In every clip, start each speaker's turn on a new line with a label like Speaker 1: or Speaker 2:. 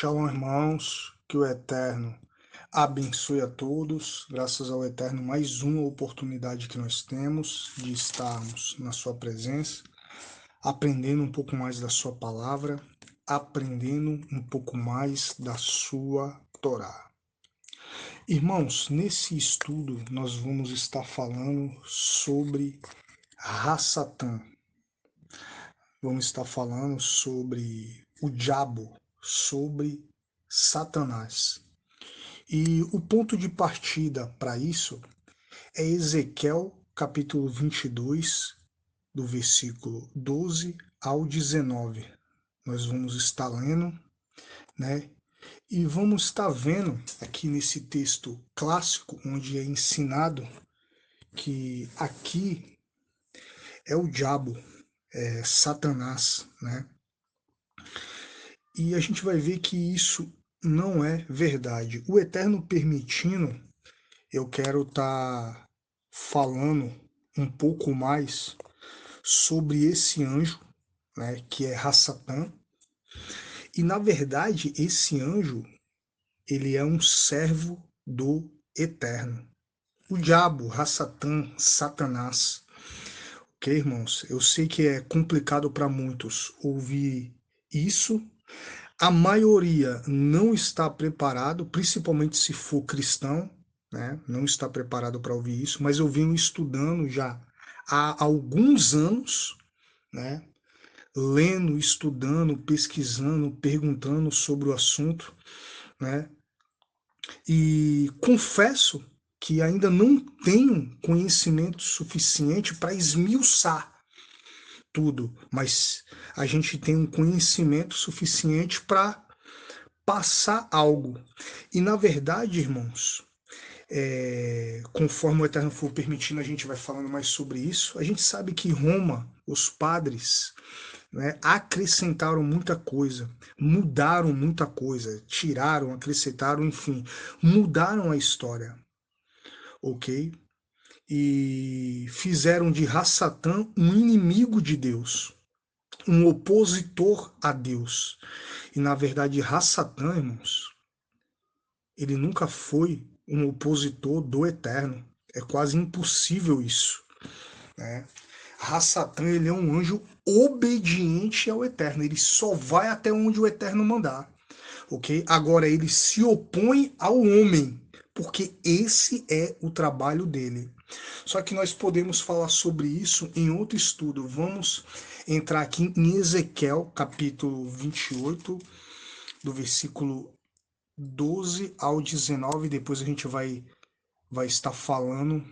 Speaker 1: Shalom, irmãos, que o Eterno abençoe a todos. Graças ao Eterno, mais uma oportunidade que nós temos de estarmos na sua presença, aprendendo um pouco mais da sua palavra, aprendendo um pouco mais da sua Torá. Irmãos, nesse estudo nós vamos estar falando sobre Hassatan. Vamos estar falando sobre o diabo, sobre Satanás. E o ponto de partida para isso é Ezequiel capítulo 22, do versículo 12 ao 19. Nós vamos estar lendo, né? E vamos estar vendo aqui nesse texto clássico, onde é ensinado que aqui é o diabo, é Satanás, né? E a gente vai ver que isso não é verdade. O Eterno permitindo, eu quero estar falando um pouco mais sobre esse anjo, né, que é Hassatan. E na verdade, esse anjo, ele é um servo do Eterno. O diabo, Hassatan, Satanás. Ok, irmãos? Eu sei que é complicado para muitos ouvir isso. A maioria não está preparado, principalmente se for cristão, né? Não está preparado para ouvir isso, mas eu venho estudando já há alguns anos, né? Lendo, estudando, pesquisando, perguntando sobre o assunto, né? E confesso que ainda não tenho conhecimento suficiente para esmiuçar tudo, mas a gente tem um conhecimento suficiente para passar algo. E na verdade, irmãos, conforme o Eterno for permitindo, a gente vai falando mais sobre isso. A gente sabe que Roma, os padres, né, acrescentaram muita coisa, mudaram muita coisa, tiraram, acrescentaram, enfim, mudaram a história, ok? E fizeram de Hassatan um inimigo de Deus, um opositor a Deus. E na verdade, Hassatan, irmãos, ele nunca foi um opositor do Eterno. É quase impossível isso, né? Hassatan, ele é um anjo obediente ao Eterno. Ele só vai até onde o Eterno mandar, ok? Agora, ele se opõe ao homem, porque esse é o trabalho dele. Só que nós podemos falar sobre isso em outro estudo. Vamos entrar aqui em Ezequiel, capítulo 28, do versículo 12 ao 19. Depois a gente vai estar falando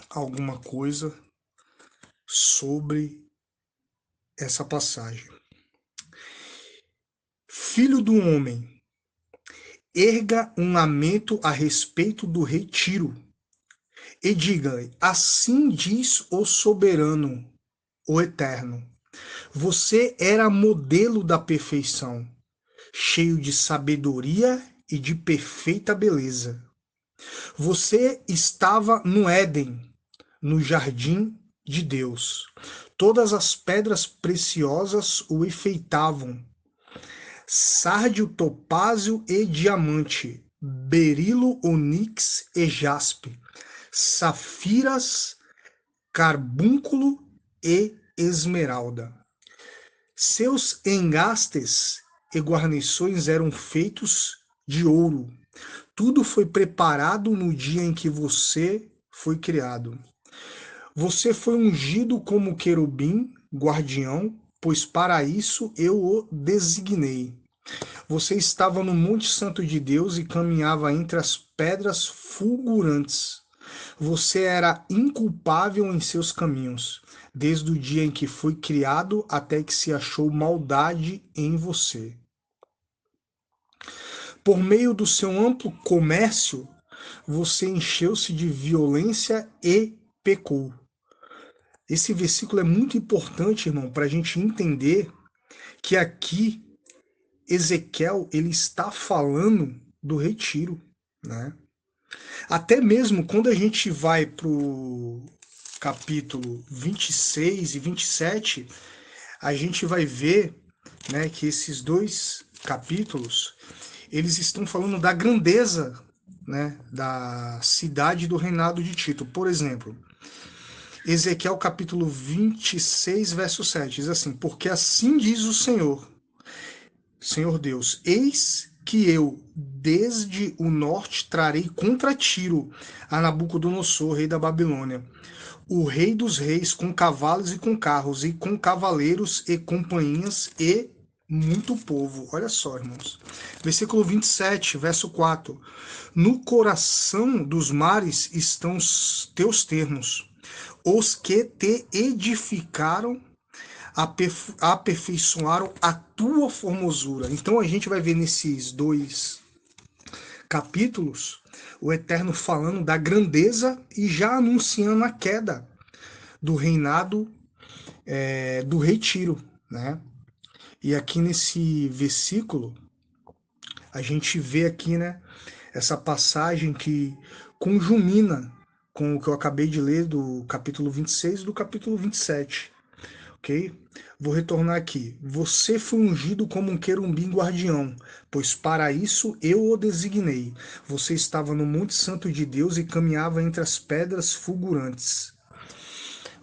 Speaker 1: alguma coisa sobre essa passagem. Filho do homem, erga um lamento a respeito do rei Tiro e diga-lhe: assim diz o soberano, o eterno. Você era modelo da perfeição, cheio de sabedoria e de perfeita beleza. Você estava no Éden, no jardim de Deus. Todas as pedras preciosas o enfeitavam: sárdio, topázio e diamante, berilo, onix e jaspe, safiras, carbúnculo e esmeralda. Seus engastes e guarnições eram feitos de ouro. Tudo foi preparado no dia em que você foi criado. Você foi ungido como querubim, guardião, pois para isso eu o designei. Você estava no Monte Santo de Deus e caminhava entre as pedras fulgurantes. Você era inculpável em seus caminhos, desde o dia em que foi criado até que se achou maldade em você. Por meio do seu amplo comércio, você encheu-se de violência e pecou. Esse versículo é muito importante, irmão, para a gente entender que aqui Ezequiel ele está falando do retiro, né? Até mesmo quando a gente vai para o capítulo 26 e 27, a gente vai ver né, que esses dois capítulos, eles estão falando da grandeza, né, da cidade do reinado de Tito. Por exemplo, Ezequiel capítulo 26, verso 7, diz assim: porque assim diz o Senhor Deus, eis que eu, desde o norte, trarei contra Tiro a Nabucodonosor, rei da Babilônia, o rei dos reis, com cavalos e com carros, e com cavaleiros e companhias e muito povo. Olha só, irmãos. Versículo 27, verso 4. No coração dos mares estão os teus termos, os que te edificaram, aperfeiçoaram a tua formosura. Então a gente vai ver nesses dois capítulos o Eterno falando da grandeza e já anunciando a queda do reinado do rei Tiro, né? E aqui nesse versículo a gente vê aqui, né, essa passagem que conjumina com o que eu acabei de ler do capítulo 26 e do capítulo 27, ok? Vou retornar aqui. Você foi ungido como um querubim guardião, pois para isso eu o designei. Você estava no Monte Santo de Deus e caminhava entre as pedras fulgurantes.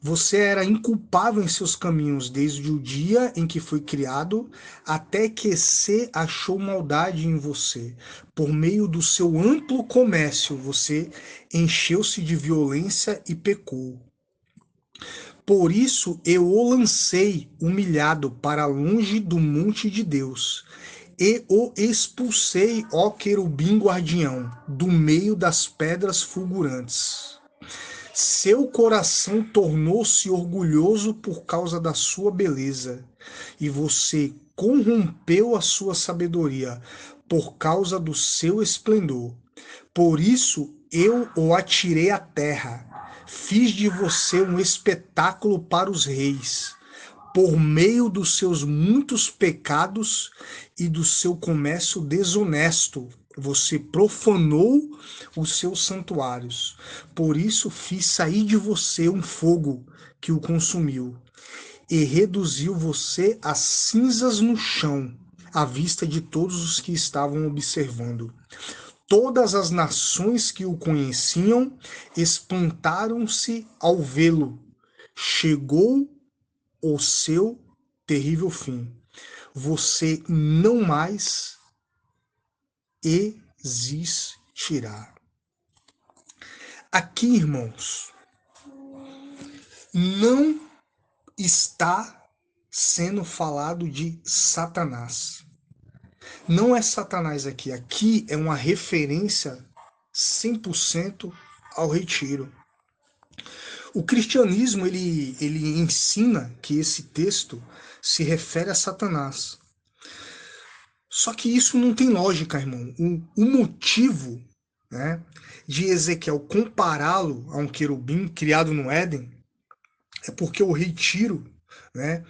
Speaker 1: Você era inculpável em seus caminhos desde o dia em que foi criado, até que se achou maldade em você. Por meio do seu amplo comércio, você encheu-se de violência e pecou. Por isso eu o lancei humilhado para longe do monte de Deus, e o expulsei, ó querubim guardião, do meio das pedras fulgurantes. Seu coração tornou-se orgulhoso por causa da sua beleza, e você corrompeu a sua sabedoria por causa do seu esplendor. Por isso eu o atirei à terra, fiz de você um espetáculo para os reis. Por meio dos seus muitos pecados e do seu comércio desonesto, você profanou os seus santuários. Por isso fiz sair de você um fogo que o consumiu e reduziu você a cinzas no chão, à vista de todos os que estavam observando. Todas as nações que o conheciam espantaram-se ao vê-lo. Chegou o seu terrível fim. Você não mais existirá. Aqui, irmãos, não está sendo falado de Satanás. Não é Satanás aqui. Aqui é uma referência 100% ao retiro. O cristianismo ele ensina que esse texto se refere a Satanás. Só que isso não tem lógica, irmão. O motivo, né, de Ezequiel compará-lo a um querubim criado no Éden é porque o rei Tiro, né,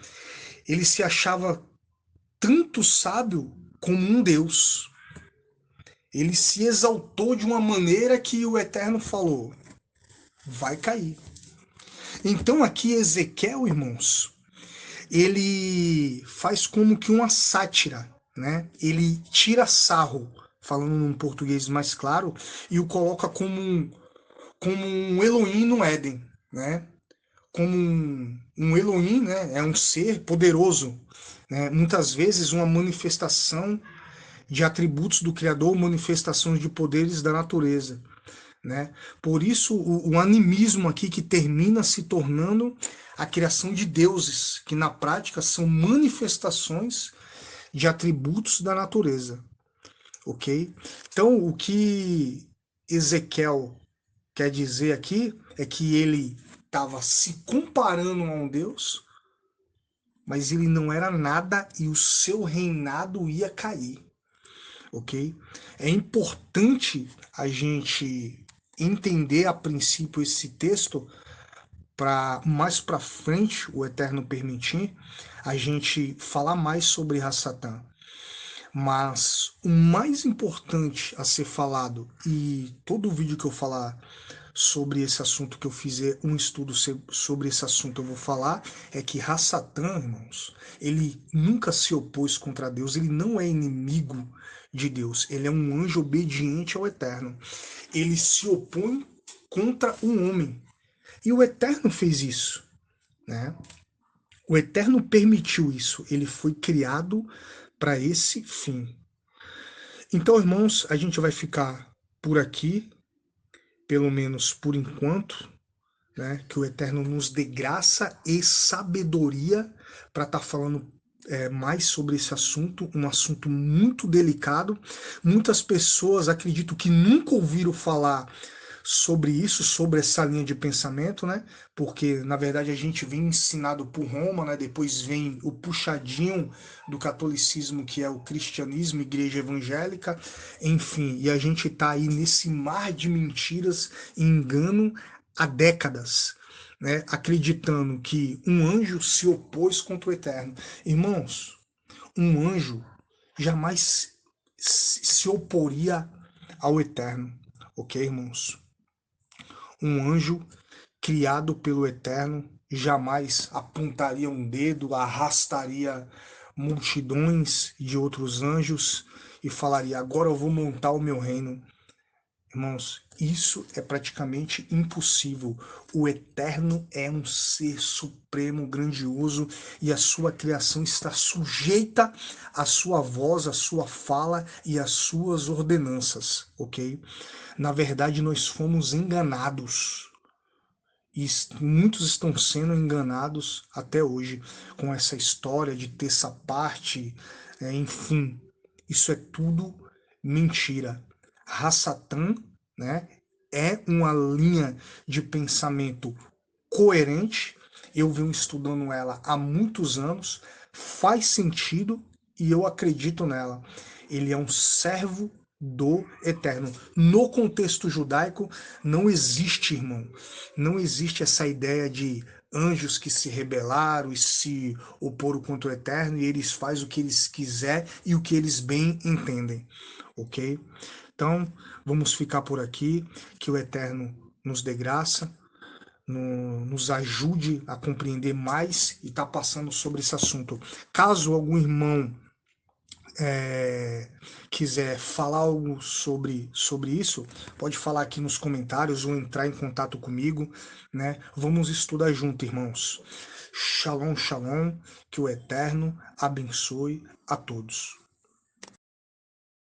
Speaker 1: ele se achava tanto sábio como um deus. Ele se exaltou de uma maneira que o Eterno falou: vai cair. Então aqui Ezequiel, irmãos, ele faz como que uma sátira, né? Ele tira sarro, falando num português mais claro, e o coloca como um Elohim no Éden, né? Como um Elohim, né? É um ser poderoso, né? Muitas vezes uma manifestação de atributos do Criador, manifestações de poderes da natureza, né? Por isso o animismo aqui que termina se tornando a criação de deuses, que na prática são manifestações de atributos da natureza, ok? Então o que Ezequiel quer dizer aqui é que ele estava se comparando a um Deus, mas ele não era nada e o seu reinado ia cair, ok? É importante a gente entender a princípio esse texto para mais para frente, o Eterno permitir, a gente falar mais sobre Hassatan. Mas o mais importante a ser falado, e todo vídeo que eu falar sobre esse assunto, que eu fizer um estudo sobre esse assunto, eu vou falar, é que Ra-Satã, irmãos, ele nunca se opôs contra Deus, ele não é inimigo de Deus, ele é um anjo obediente ao Eterno. Ele se opõe contra o homem. E o Eterno fez isso, né? O Eterno permitiu isso, ele foi criado para esse fim. Então, irmãos, a gente vai ficar por aqui, pelo menos por enquanto, né? Que o Eterno nos dê graça e sabedoria para estar falando mais sobre esse assunto, um assunto muito delicado. Muitas pessoas acredito que nunca ouviram falar sobre isso, sobre essa linha de pensamento, né? Porque na verdade a gente vem ensinado por Roma, né? Depois vem o puxadinho do catolicismo, que é o cristianismo, igreja evangélica, enfim, e a gente tá aí nesse mar de mentiras e engano há décadas, né? Acreditando que um anjo se opôs contra o Eterno. Irmãos, um anjo jamais se oporia ao Eterno, ok, irmãos? Um anjo criado pelo Eterno jamais apontaria um dedo, arrastaria multidões de outros anjos e falaria: agora eu vou montar o meu reino. Irmãos, isso é praticamente impossível. O Eterno é um ser supremo, grandioso, e a sua criação está sujeita à sua voz, à sua fala e às suas ordenanças, ok? Na verdade, nós fomos enganados. E muitos estão sendo enganados até hoje com essa história de terça parte, enfim, isso é tudo mentira. Ra-Satã, né, é uma linha de pensamento coerente. Eu venho estudando ela há muitos anos, faz sentido e eu acredito nela. Ele é um servo do Eterno. No contexto judaico, não existe, irmão, não existe essa ideia de anjos que se rebelaram e se oporam contra o Eterno e eles fazem o que eles quiserem e o que eles bem entendem, ok? Então, vamos ficar por aqui, que o Eterno nos dê graça, nos ajude a compreender mais e tá passando sobre esse assunto. Caso algum irmão quiser falar algo sobre isso, pode falar aqui nos comentários ou entrar em contato comigo, né? Vamos estudar junto, irmãos. Shalom, shalom, que o Eterno abençoe a todos.